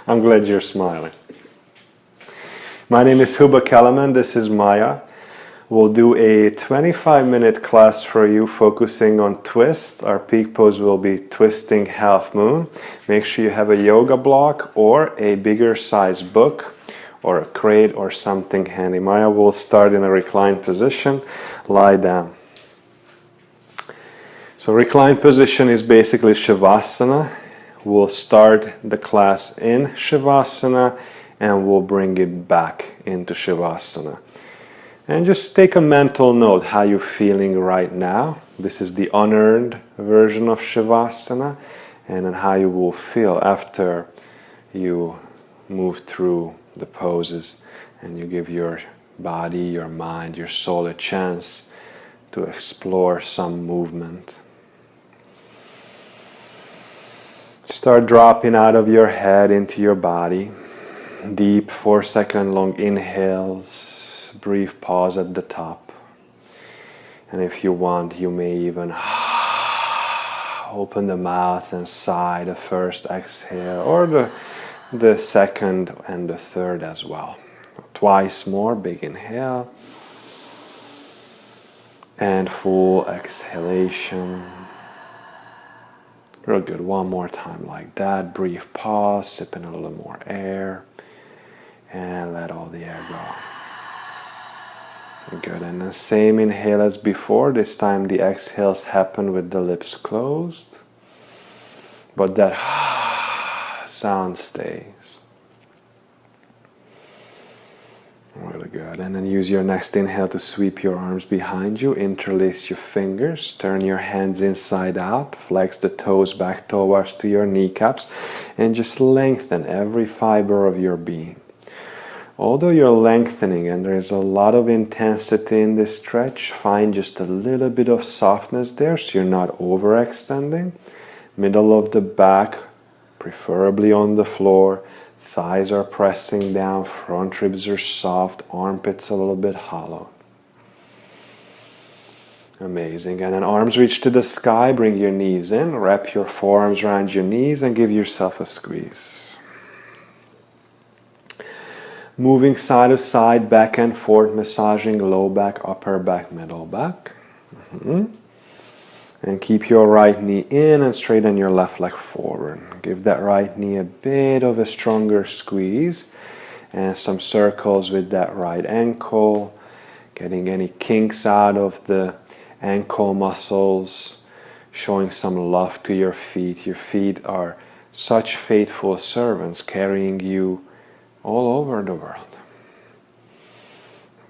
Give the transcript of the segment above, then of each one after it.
I'm glad you're smiling. My name is Huba Kelemen. This is Maya. We'll do a 25-minute class for you focusing on twist. Our peak pose will be twisting half moon. Make sure you have a yoga block or a bigger size book or a crate or something handy. Maya will start in a reclined position. Lie down. So reclined position is basically Shavasana. We'll start the class in Shavasana and we'll bring it back into Shavasana. And just take a mental note how you're feeling right now. This is the unearned version of Shavasana, and then how you will feel after you move through the poses and you give your body, your mind, your soul a chance to explore some movement. Start dropping out of your head into your body. Deep 4-second long inhales. Brief pause at the top. And if you want, you may even open the mouth and sigh the first exhale, or the second and the third as well. Twice more. Big inhale. And full exhalation. Real good. One more time like that. Brief pause, sipping a little more air, and let all the air go. Good. And the same inhale as before. This time the exhales happen with the lips closed, but that sound stays. Really good. And then use your next inhale to sweep your arms behind you, interlace your fingers, turn your hands inside out, flex the toes back towards to your kneecaps, and just lengthen every fiber of your being. Although you're lengthening and there's a lot of intensity in this stretch, find just a little bit of softness there so you're not overextending. Middle of the back, preferably on the floor. Thighs are pressing down, front ribs are soft, armpits a little bit hollow. Amazing. And then arms reach to the sky, bring your knees in, wrap your forearms around your knees and give yourself a squeeze. Moving side to side, back and forth, massaging low back, upper back, middle back. And keep your right knee in and straighten your left leg forward. Give that right knee a bit of a stronger squeeze and some circles with that right ankle. Getting any kinks out of the ankle muscles. Showing some love to your feet. Your feet are such faithful servants carrying you all over the world.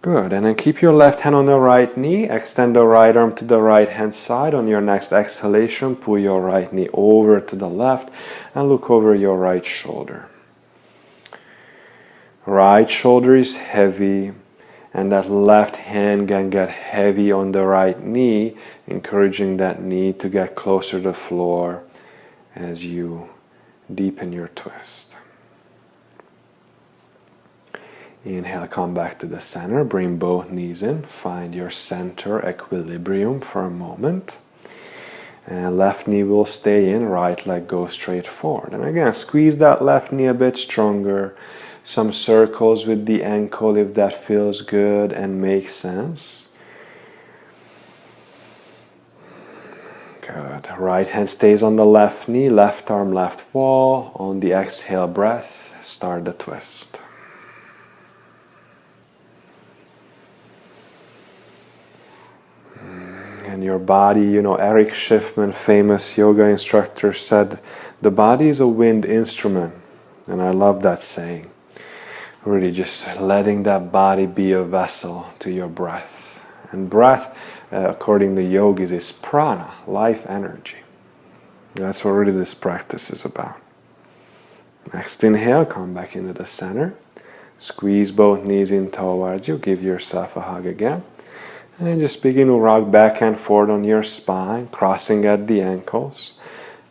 Good, and then keep your left hand on the right knee, extend the right arm to the right hand side. On your next exhalation, pull your right knee over to the left and look over your right shoulder. Right shoulder is heavy, and that left hand can get heavy on the right knee, encouraging that knee to get closer to the floor as you deepen your twist. Inhale, come back to the center, bring both knees in, find your center equilibrium for a moment. And left knee will stay in, right leg goes straight forward. And again, squeeze that left knee a bit stronger. Some circles with the ankle if that feels good and makes sense. Good. Right hand stays on the left knee, left arm, left wall. On the exhale breath, start the twist. And your body, Eric Schiffman, famous yoga instructor, said, the body is a wind instrument. And I love that saying. Really just letting that body be a vessel to your breath. And breath, according to yogis, is prana, life energy. That's what really this practice is about. Next inhale, come back into the center. Squeeze both knees in towards you. Give yourself a hug again. And just begin to rock back and forth on your spine, crossing at the ankles.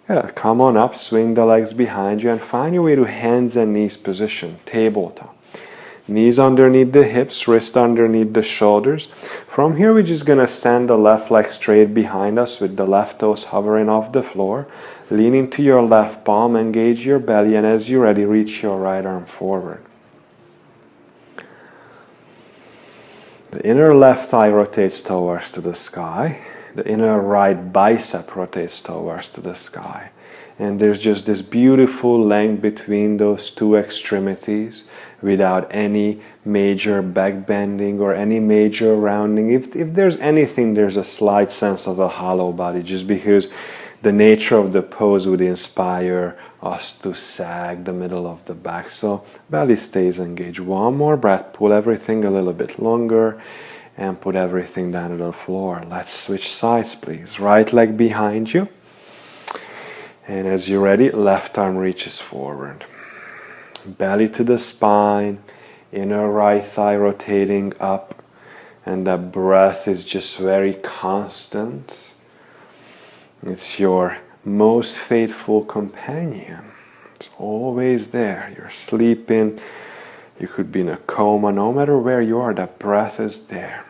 Good. Come on up, swing the legs behind you, and find your way to hands and knees position, tabletop. Knees underneath the hips, wrist underneath the shoulders. From here, we're just going to send the left leg straight behind us with the left toes hovering off the floor. Lean into your left palm, engage your belly, and as you're ready, reach your right arm forward. The inner left thigh rotates towards to the sky. The inner right bicep rotates towards to the sky. And there's just this beautiful length between those two extremities without any major back bending or any major rounding. If there's anything, there's a slight sense of a hollow body, just because the nature of the pose would inspire us to sag the middle of the back. So belly stays engaged. One more breath. Pull everything a little bit longer and put everything down to the floor. Let's switch sides, please. Right leg behind you. And as you're ready, left arm reaches forward. Belly to the spine. Inner right thigh rotating up. And that breath is just very constant. It's your most faithful companion. It's always there. You're sleeping. You could be in a coma. No matter where you are, that breath is there.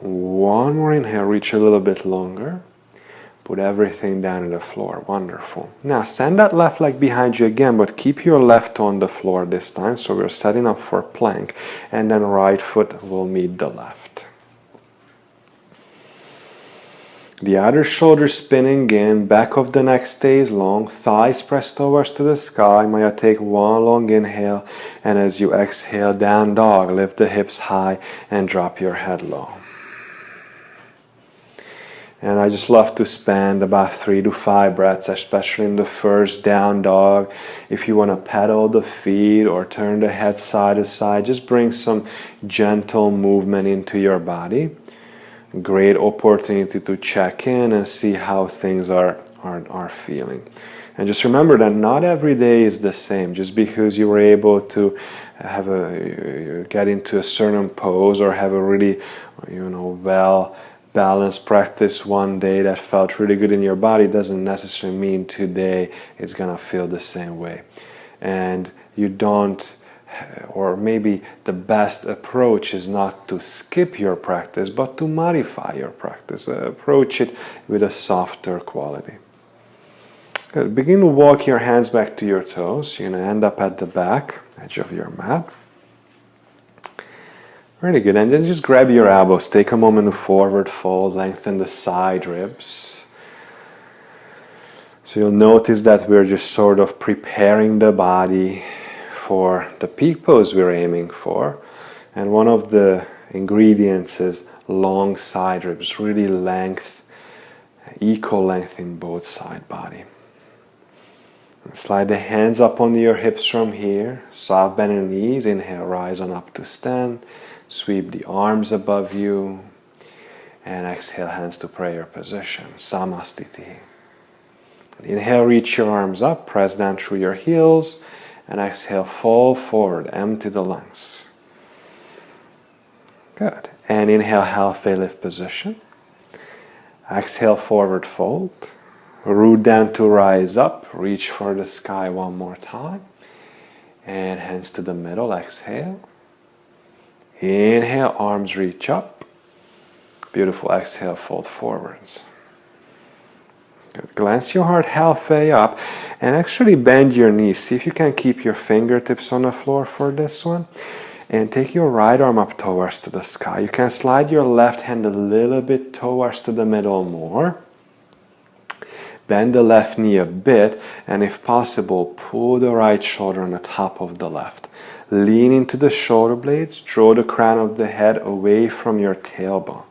One more inhale. Reach a little bit longer. Put everything down on the floor. Wonderful. Now send that left leg behind you again, but keep your left toe on the floor this time. So we're setting up for plank. And then right foot will meet the left. The other shoulder spinning in, back of the neck stays long, thighs press towards to the sky. Might take one long inhale, and as you exhale, down dog, lift the hips high and drop your head low. And I just love to spend about 3 to 5 breaths, especially in the first down dog. If you want to pedal the feet or turn the head side to side, just bring some gentle movement into your body. Great opportunity to check in and see how things are feeling. And just remember that not every day is the same. Just because you were able to get into a certain pose or have a really, well balanced practice one day that felt really good in your body doesn't necessarily mean today it's gonna feel the same way. And you don't, or maybe the best approach is not to skip your practice, but to modify your practice. Approach it with a softer quality. Good. Begin to walk your hands back to your toes. You're going to end up at the back edge of your mat. Really good. And then just grab your elbows. Take a moment to forward fold. Lengthen the side ribs. So you'll notice that we're just sort of preparing the body for the peak pose we're aiming for. And one of the ingredients is long side ribs, really equal length in both side body. And slide the hands up onto your hips from here. Soft bend in the knees. Inhale, rise on up to stand. Sweep the arms above you. And exhale, hands to prayer position. Samastiti. Inhale, reach your arms up. Press down through your heels. And exhale, fall forward, empty the lungs. Good. And inhale, halfway lift position. Exhale, forward fold. Root down to rise up. Reach for the sky one more time. And hands to the middle, exhale. Inhale, arms reach up. Beautiful, exhale, fold forwards. Good. Glance your heart halfway up and actually bend your knees. See if you can keep your fingertips on the floor for this one. And take your right arm up towards to the sky. You can slide your left hand a little bit towards to the middle more. Bend the left knee a bit, and if possible, pull the right shoulder on the top of the left. Lean into the shoulder blades. Draw the crown of the head away from your tailbone.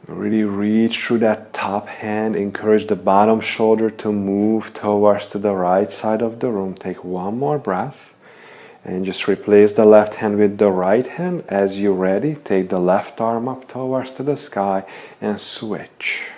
Really reach through that top hand. Encourage the bottom shoulder to move towards to the right side of the room. Take one more breath. And just replace the left hand with the right hand. As you're ready, take the left arm up towards to the sky and switch.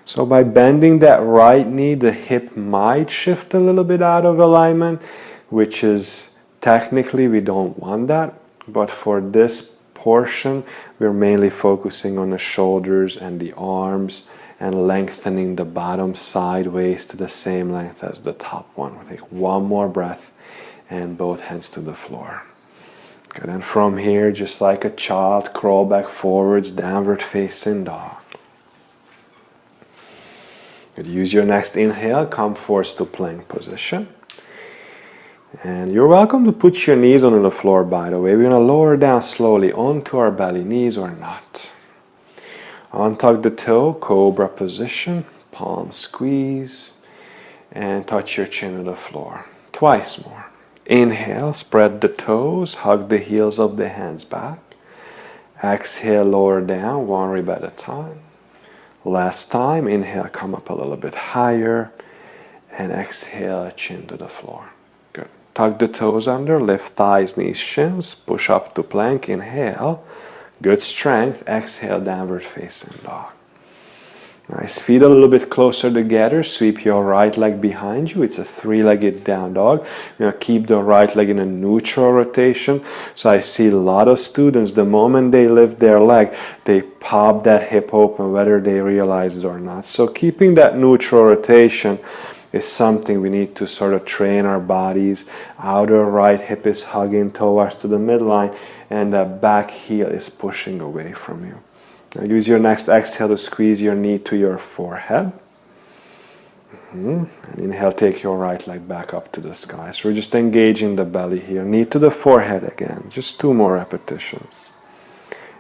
So by bending that right knee, the hip might shift a little bit out of alignment, which is technically we don't want that. But for this portion, we're mainly focusing on the shoulders and the arms and lengthening the bottom sideways to the same length as the top one. We'll take one more breath and both hands to the floor. Good, and from here, just like a child, crawl back forwards, downward facing dog. Good, use your next inhale, come forwards to plank position. And you're welcome to put your knees onto the floor, by the way. We're going to lower down slowly onto our belly, knees or not. Untuck the toe, cobra position, palm squeeze, and touch your chin to the floor. Twice more. Inhale, spread the toes, hug the heels of the hands back. Exhale, lower down, one rib at a time. Last time, inhale, come up a little bit higher, and exhale, chin to the floor. Good. Tuck the toes under, lift thighs, knees, shins, push up to plank, inhale. Good strength, exhale, downward facing dog. Nice, feet a little bit closer together, sweep your right leg behind you. It's a three-legged down dog. You're going to keep the right leg in a neutral rotation. So I see a lot of students, the moment they lift their leg, they pop that hip open, whether they realize it or not. So keeping that neutral rotation is something we need to sort of train our bodies. Outer right hip is hugging towards to the midline, and the back heel is pushing away from you. Now use your next exhale to squeeze your knee to your forehead. And inhale, take your right leg back up to the sky. So we're just engaging the belly here. Knee to the forehead again. Just 2 more repetitions.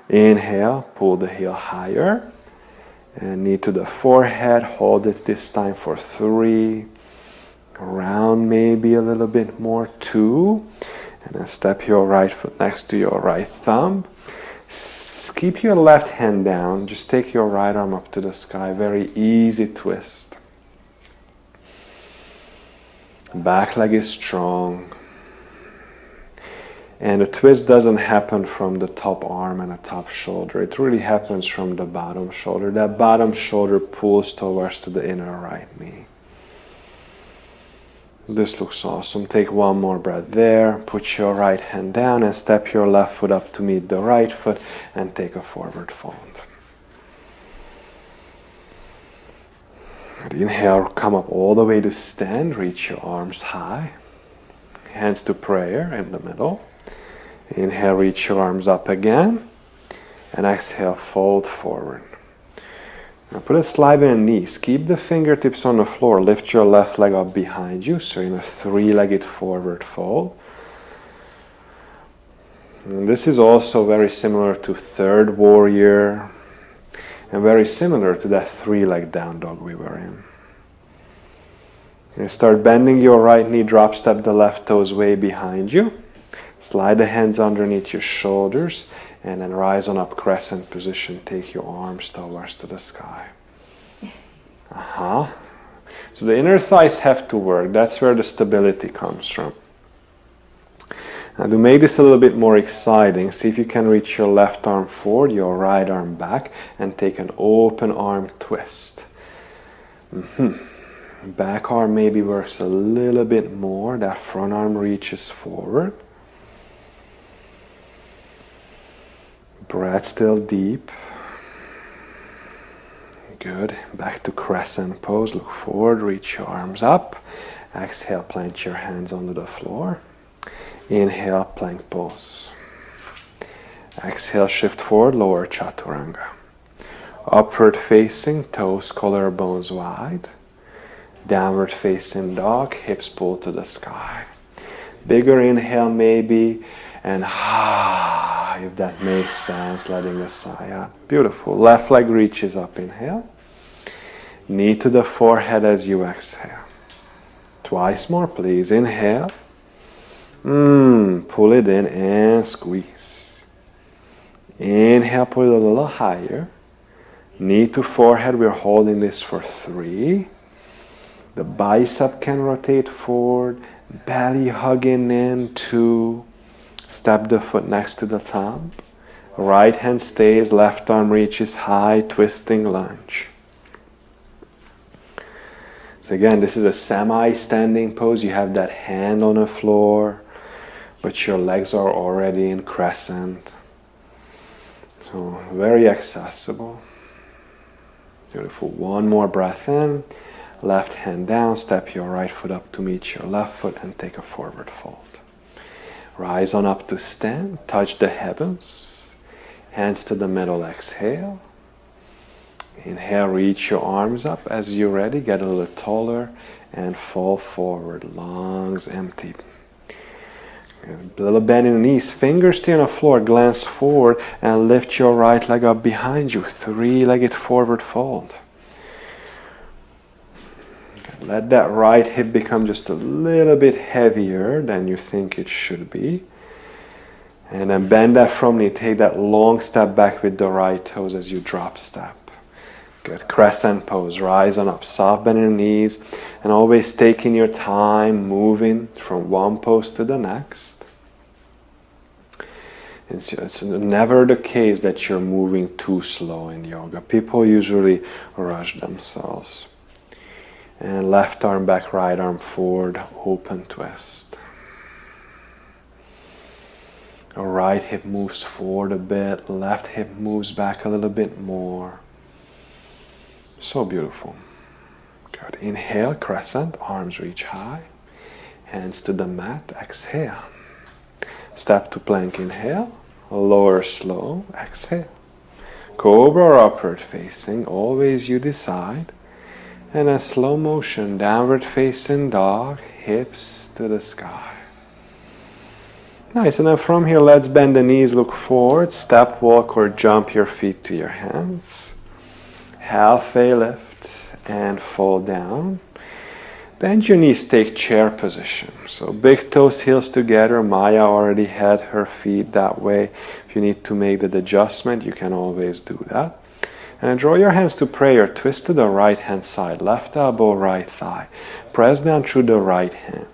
Inhale, pull the heel higher. And knee to the forehead. Hold it this time for 3. Around maybe a little bit more, 2. And then step your right foot next to your right thumb. Keep your left hand down. Just take your right arm up to the sky. Very easy twist. Back leg is strong. And the twist doesn't happen from the top arm and the top shoulder. It really happens from the bottom shoulder. That bottom shoulder pulls towards to the inner right knee. This looks awesome. Take one more breath there. Put your right hand down and step your left foot up to meet the right foot and take a forward fold. Inhale, come up all the way to stand. Reach your arms high. Hands to prayer in the middle. Inhale, reach your arms up again. And exhale, fold forward. Now put a slide in the knees. Keep the fingertips on the floor. Lift your left leg up behind you. So in a 3-legged forward fold. And this is also very similar to third warrior. And very similar to that 3-leg down dog we were in. And start bending your right knee. Drop step the left toes way behind you. Slide the hands underneath your shoulders. And then rise on up, crescent position. Take your arms towards to the sky. So the inner thighs have to work. That's where the stability comes from. Now to make this a little bit more exciting, see if you can reach your left arm forward, your right arm back, and take an open arm twist. Back arm maybe works a little bit more. That front arm reaches forward. Breath still deep. Good. Back to crescent pose. Look forward. Reach your arms up. Exhale. Plant your hands onto the floor. Inhale. Plank pose. Exhale. Shift forward. Lower chaturanga. Upward facing. Toes, collarbones wide. Downward facing dog. Hips pull to the sky. Bigger inhale maybe. And if that makes sense, letting the sigh out. Beautiful. Left leg reaches up. Inhale. Knee to the forehead as you exhale. Twice more, please. Inhale. Pull it in and squeeze. Inhale, pull it a little higher. Knee to forehead. We're holding this for 3. The bicep can rotate forward. Belly hugging in. 2. Step the foot next to the thumb. Right hand stays, left arm reaches high, twisting lunge. So again, this is a semi-standing pose. You have that hand on the floor, but your legs are already in crescent. So very accessible. Beautiful. One more breath in. Left hand down, step your right foot up to meet your left foot and take a forward fold. Rise on up to stand, touch the heavens, hands to the middle, exhale. Inhale, reach your arms up as you're ready, get a little taller and fall forward, lungs empty. A little bend in the knees, fingers stay on the floor, glance forward and lift your right leg up behind you, three-legged forward fold. Let that right hip become just a little bit heavier than you think it should be. And then bend that from knee, take that long step back with the right toes as you drop step. Good, crescent pose, rise on up, soft bend in the knees, and always taking your time, moving from one pose to the next. It's never the case that you're moving too slow in yoga. People usually rush themselves. And left arm back, right arm forward, open twist. Right hip moves forward a bit, left hip moves back a little bit more. So beautiful. Good. Inhale, crescent, arms reach high. Hands to the mat, exhale. Step to plank, inhale. Lower slow, exhale. Cobra or upward facing, always you decide. And a slow motion, downward facing dog, hips to the sky. Nice, and then from here, let's bend the knees, look forward, step, walk, or jump your feet to your hands. Halfway lift and fall down. Bend your knees, take chair position. So big toes, heels together. Maya already had her feet that way. If you need to make that adjustment, you can always do that. And draw your hands to prayer. Twist to the right hand side. Left elbow, right thigh. Press down through the right hand.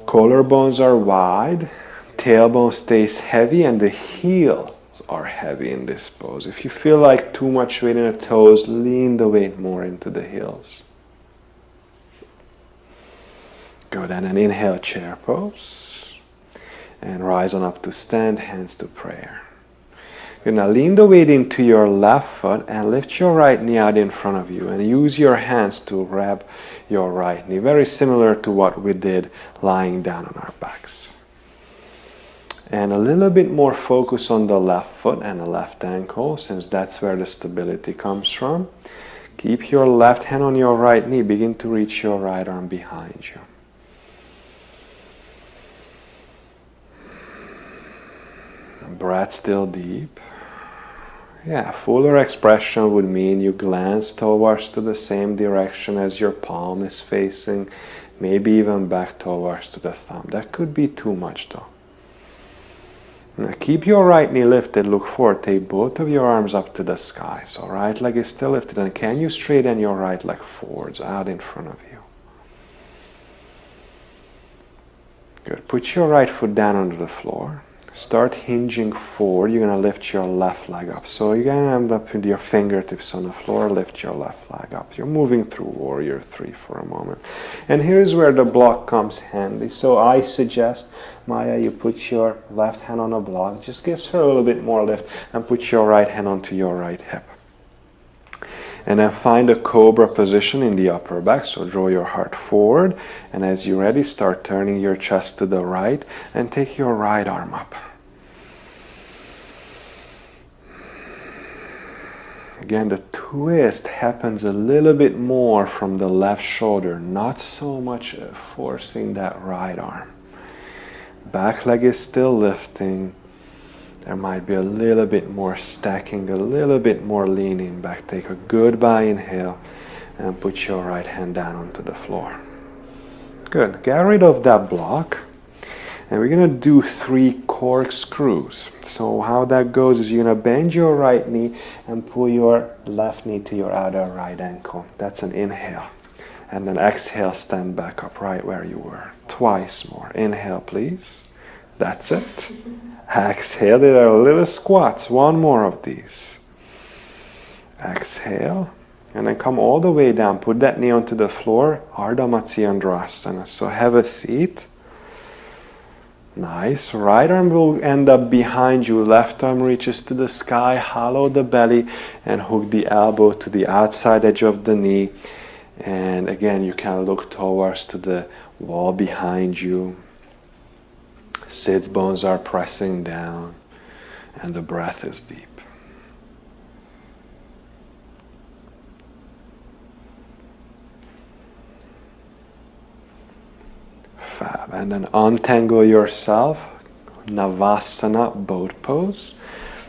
Collarbones are wide. Tailbone stays heavy and the heels are heavy in this pose. If you feel like too much weight in the toes, lean the weight more into the heels. Good, and then inhale, chair pose. And rise on up to stand, hands to prayer. Good, now lean the weight into your left foot and lift your right knee out in front of you. And use your hands to grab your right knee. Very similar to what we did lying down on our backs. And a little bit more focus on the left foot and the left ankle, since that's where the stability comes from. Keep your left hand on your right knee. Begin to reach your right arm behind you. Breath still deep. Yeah, fuller expression would mean you glance towards to the same direction as your palm is facing, maybe even back towards to the thumb. That could be too much though. Now keep your right knee lifted, look forward, take both of your arms up to the sky. So right leg is still lifted, and can you straighten your right leg forwards, out in front of you? Good, put your right foot down onto the floor. Start hinging forward. You're going to lift your left leg up. So you're going to end up with your fingertips on the floor, lift your left leg up. You're moving through Warrior 3 for a moment. And here's where the block comes handy. So I suggest, Maya, you put your left hand on a block. It just gives her a little bit more lift, and put your right hand onto your right hip. And then find a cobra position in the upper back. So draw your heart forward, and as you're ready, start turning your chest to the right and take your right arm up. Again, the twist happens a little bit more from the left shoulder, not so much forcing that right arm. Back leg is still lifting. There might be a little bit more stacking, a little bit more leaning back. Take a goodbye inhale and put your right hand down onto the floor. Good. Get rid of that block. And we're going to do 3 corkscrews. So how that goes is you're going to bend your right knee and pull your left knee to your other right ankle. That's an inhale. And then exhale, stand back up right where you were. Twice more. Inhale, please. That's it. Exhale, there are little squats. One more of these. Exhale. And then come all the way down. Put that knee onto the floor. Ardha Matsyendrasana. So have a seat. Nice. Right arm will end up behind you. Left arm reaches to the sky. Hollow the belly and hook the elbow to the outside edge of the knee. And again, you can look towards to the wall behind you. Sits bones are pressing down and the breath is deep. Fab. And then untangle yourself. Navasana boat pose.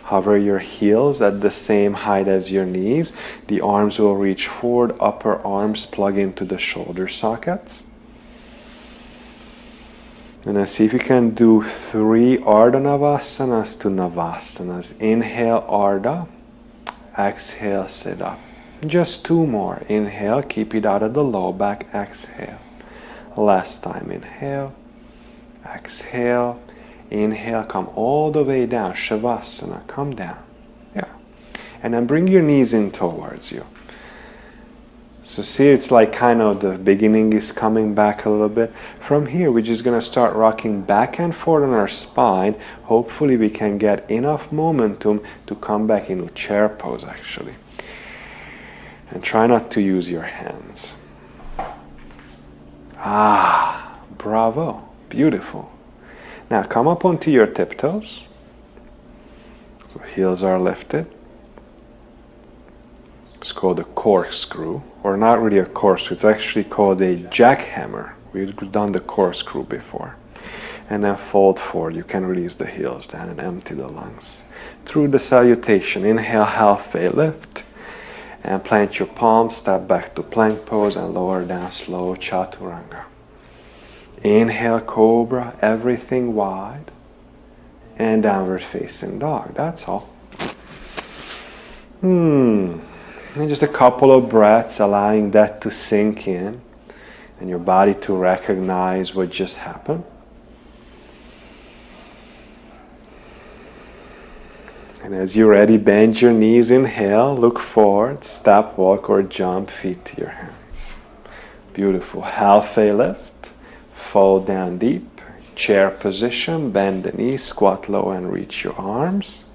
Hover your heels at the same height as your knees. The arms will reach forward. Upper arms plug into the shoulder sockets. And then see if you can do 3 Ardha Navasanas to Navasanas. Inhale, Ardha. Exhale, sit up. Just 2 more. Inhale, keep it out of the low back. Exhale. Last time. Inhale. Exhale. Inhale, come all the way down. Shavasana, come down. Yeah. And then bring your knees in towards you. So see, it's like kind of the beginning is coming back a little bit. From here, we're just going to start rocking back and forth on our spine. Hopefully we can get enough momentum to come back into chair pose actually. And try not to use your hands. Ah, bravo. Beautiful. Now come up onto your tiptoes. So heels are lifted. It's called a corkscrew, or not really a corkscrew, it's actually called a jackhammer. We've done the corkscrew before. And then fold forward. You can release the heels down and empty the lungs. Through the salutation, inhale, halfway lift. And plant your palms, step back to plank pose and lower down slow chaturanga. Inhale, cobra, everything wide, and downward facing dog. That's all. And just a couple of breaths, allowing that to sink in, and your body to recognize what just happened. And as you're ready, bend your knees, inhale, look forward, step, walk, or jump, feet to your hands. Beautiful. Halfway lift. Fall down deep, chair position, bend the knees, squat low and reach your arms.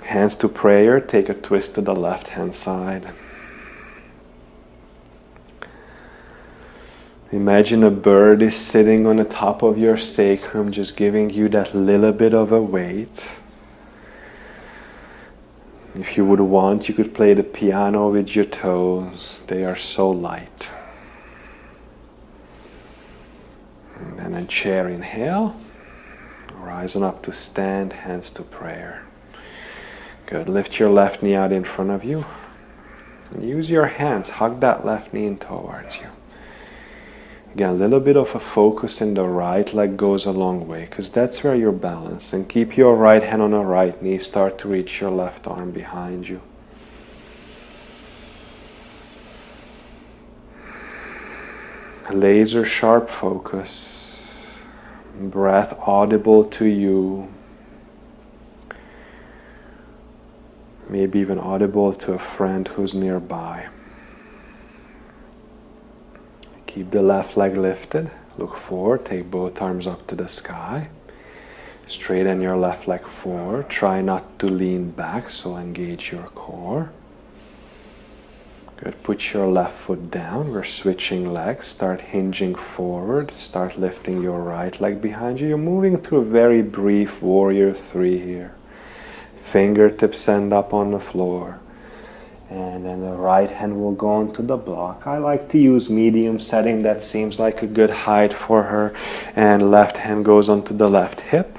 Hands to prayer, take a twist to the left hand side. Imagine a bird is sitting on the top of your sacrum, just giving you that little bit of a weight. If you would want, you could play the piano with your toes. They are so light. And then chair, inhale. Rising up to stand, hands to prayer. Good. Lift your left knee out in front of you. And use your hands. Hug that left knee in towards you. Again, a little bit of a focus in the right leg goes a long way, because that's where you're balanced. And keep your right hand on the right knee. Start to reach your left arm behind you. Laser sharp focus. Breath audible to you. Maybe even audible to a friend who's nearby. Keep the left leg lifted. Look forward. Take both arms up to the sky. Straighten your left leg forward. Try not to lean back, so engage your core. Good. Put your left foot down. We're switching legs. Start hinging forward. Start lifting your right leg behind you. You're moving through a very brief warrior 3 here. Fingertips end up on the floor. And then the right hand will go onto the block. I like to use medium setting. That seems like a good height for her. And left hand goes onto the left hip.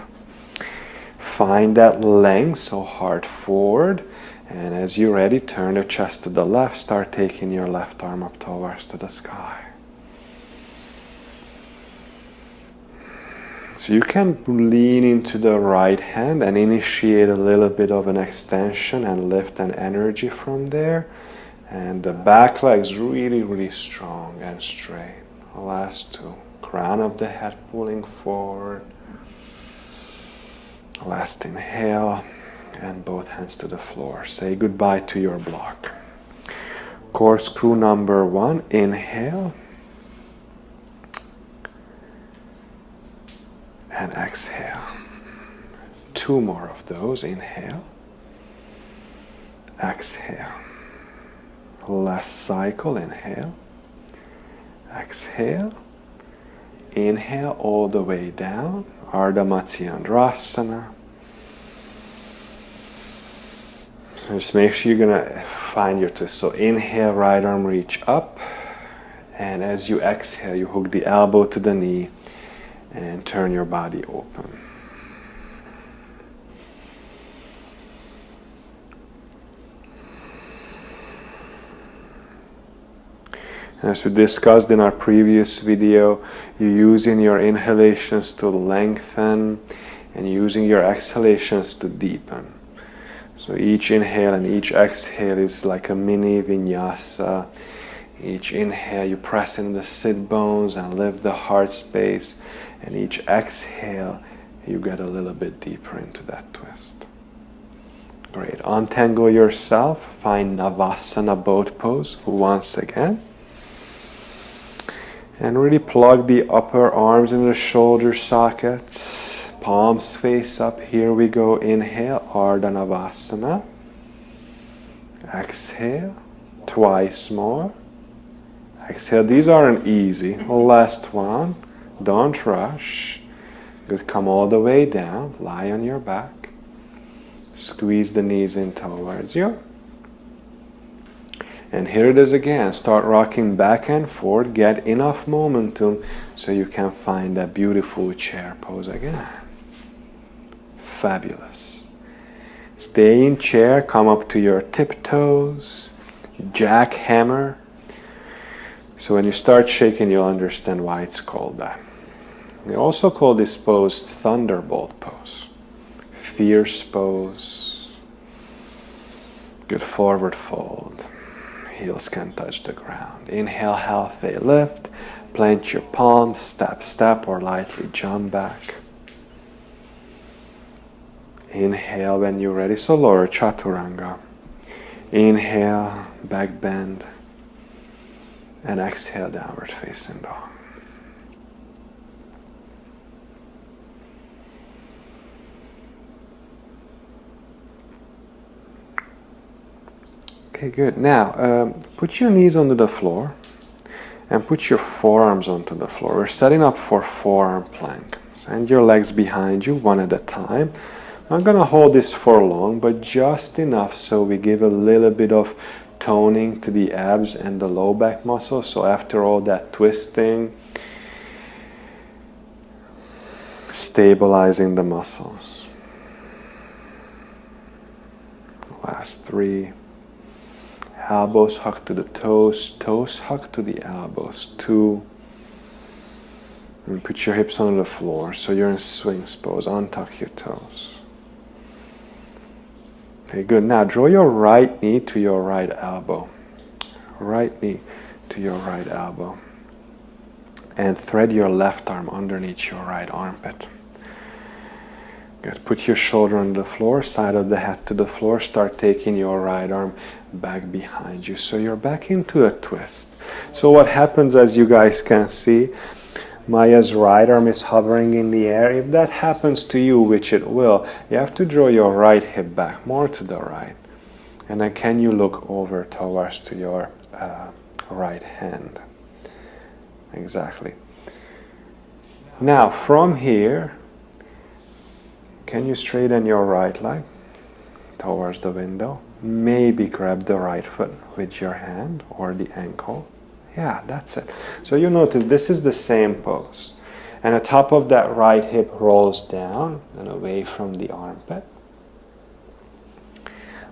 Find that length, so heart forward. And as you're ready, turn the chest to the left. Start taking your left arm up towards to the sky. So you can lean into the right hand and initiate a little bit of an extension and lift an energy from there. And the back leg's really, really strong and straight. Last 2. Crown of the head pulling forward. Last inhale. And both hands to the floor. Say goodbye to your block. Corkscrew number 1. Inhale. and exhale. 2 more of those. Inhale, exhale. Last cycle. Inhale, exhale. Inhale all the way down, Ardha Matsyendrasana. So just make sure you're gonna find your twist. So inhale, right arm reach up, and as you exhale, you hook the elbow to the knee and turn your body open. As we discussed in our previous video, you're using your inhalations to lengthen and using your exhalations to deepen. So each inhale and each exhale is like a mini vinyasa. Each inhale you press in the sit bones and lift the heart space, and each exhale you get a little bit deeper into that twist. Great. Untangle yourself, find Navasana boat pose once again. And really plug the upper arms in the shoulder sockets. Palms face up. Here we go. Inhale, Ardha Navasana. Exhale. Twice more. Exhale. These aren't easy. Last one. Don't rush. Good. Come all the way down. Lie on your back. Squeeze the knees in towards you. And here it is again. Start rocking back and forth. Get enough momentum so you can find that beautiful chair pose again. Fabulous. Stay in chair. Come up to your tiptoes. Jackhammer. So when you start shaking, you'll understand why it's called that. We also call this pose thunderbolt pose. Fierce pose. Good forward fold. Heels can touch the ground. Inhale, halfway lift. Plant your palms, step, step, or lightly jump back. Inhale when you're ready. So lower chaturanga. Inhale, back bend. And exhale, downward facing dog. Okay, good. Now, put your knees onto the floor and put your forearms onto the floor. We're setting up for forearm plank. Send your legs behind you, one at a time. I'm not going to hold this for long, but just enough so we give a little bit of toning to the abs and the low back muscles. So after all that twisting, stabilizing the muscles. Last 3. Elbows hug to the toes, toes hug to the elbows. 2. And put your hips on the floor so you're in swings pose. Untuck your toes. Okay, good. Now draw your right knee to your right elbow. Right knee to your right elbow. And thread your left arm underneath your right armpit. Good. Put your shoulder on the floor, side of the head to the floor. Start taking your right arm back behind you. So you're back into a twist. So what happens, as you guys can see, Maya's right arm is hovering in the air. If that happens to you, which it will, you have to draw your right hip back more to the right. And then can you look over towards to your right hand? Exactly. Now from here, can you straighten your right leg towards the window? Maybe grab the right foot with your hand or the ankle. Yeah, that's it. So you notice this is the same pose. And the top of that right hip rolls down and away from the armpit.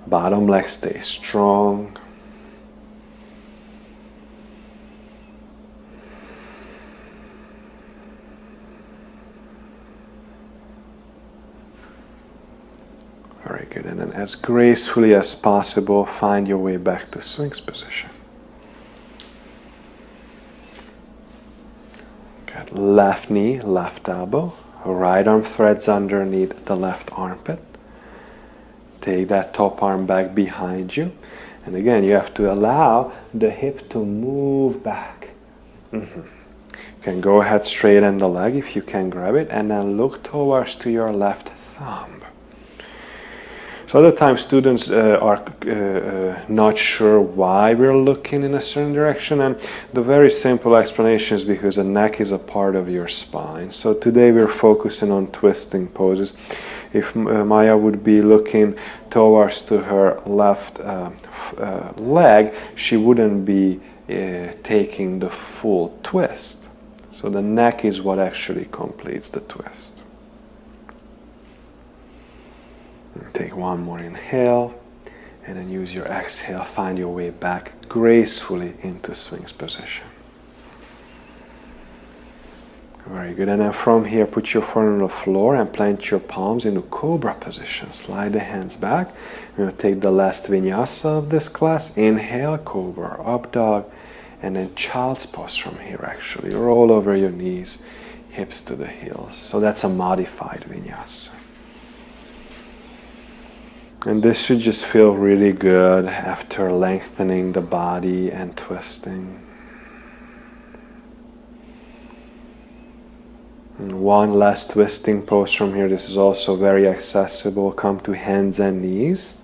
Bottom leg stays strong. Very good. And then as gracefully as possible, find your way back to Sphinx position. Good. Left knee, left elbow. Right arm threads underneath the left armpit. Take that top arm back behind you. And again, you have to allow the hip to move back. Because can go ahead, straighten the leg if you can grab it, and then look towards to your left thumb. So other times students are not sure why we're looking in a certain direction, and the very simple explanation is because the neck is a part of your spine. So today we're focusing on twisting poses. If Maya would be looking towards to her left leg, she wouldn't be taking the full twist. So the neck is what actually completes the twist. Take one more inhale, and then use your exhale, find your way back gracefully into Sphinx position. Very good, and then from here put your foot on the floor and plant your palms into Cobra position. Slide the hands back. We're going to take the last vinyasa of this class. Inhale, Cobra, up dog, and then Child's Pose from here actually. Roll over your knees, hips to the heels. So that's a modified vinyasa. And this should just feel really good after lengthening the body and twisting. And one last twisting pose from here. This is also very accessible. Come to hands and knees.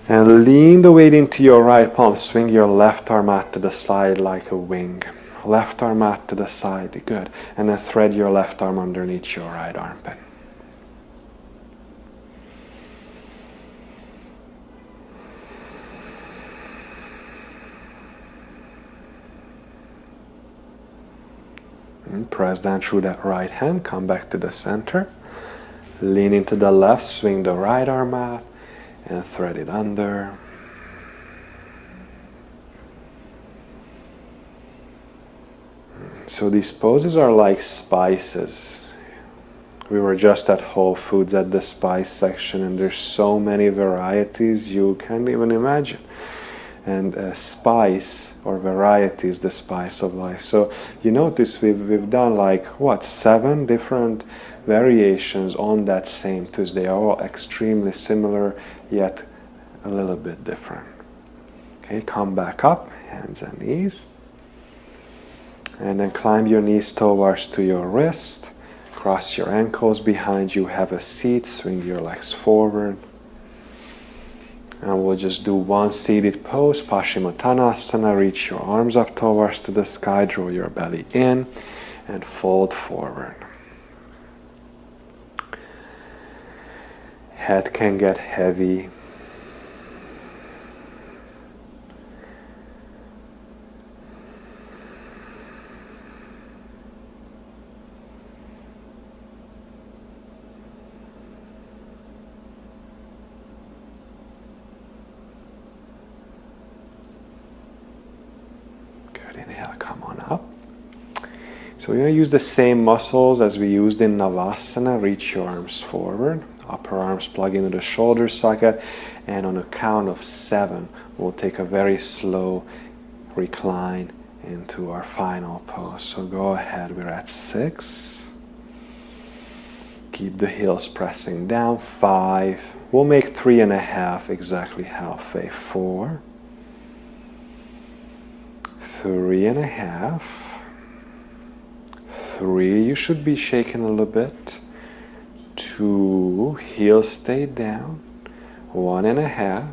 And lean the weight into your right palm. Swing your left arm out to the side like a wing. Left arm out to the side. Good. And then thread your left arm underneath your right armpit. And press down through that right hand, come back to the center, lean into the left, swing the right arm out, and thread it under. So these poses are like spices. We were just at Whole Foods at the spice section, and there's so many varieties you can't even imagine. And spice or variety is the spice of life. So you notice we've done like what, 7 different variations on that same twist. They are all extremely similar yet a little bit different. Okay, come back up, hands and knees, and then climb your knees towards to your wrist, cross your ankles behind you, have a seat, swing your legs forward. And we'll just do one seated pose, Paschimottanasana. Reach your arms up towards to the sky, draw your belly in, and fold forward. Head can get heavy. Inhale, come on up. So we're going to use the same muscles as we used in Navasana. Reach your arms forward, upper arms plug into the shoulder socket, and on a count of 7, we'll take a very slow recline into our final pose. So go ahead, we're at 6. Keep the heels pressing down. 5. We'll make 3.5, exactly halfway. 4. 3.5. 3, you should be shaking a little bit. 2, heels stay down. 1.5,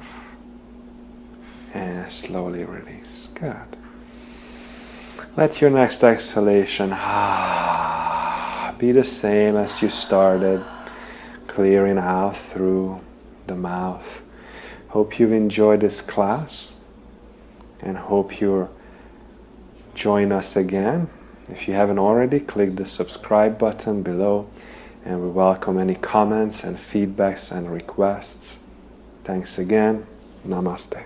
and slowly release. Good. Let your next exhalation be the same as you started, clearing out through the mouth. Hope you've enjoyed this class, and hope you'll join us again. If you haven't already, click the subscribe button below, and we welcome any comments and feedbacks and requests. Thanks again. Namaste.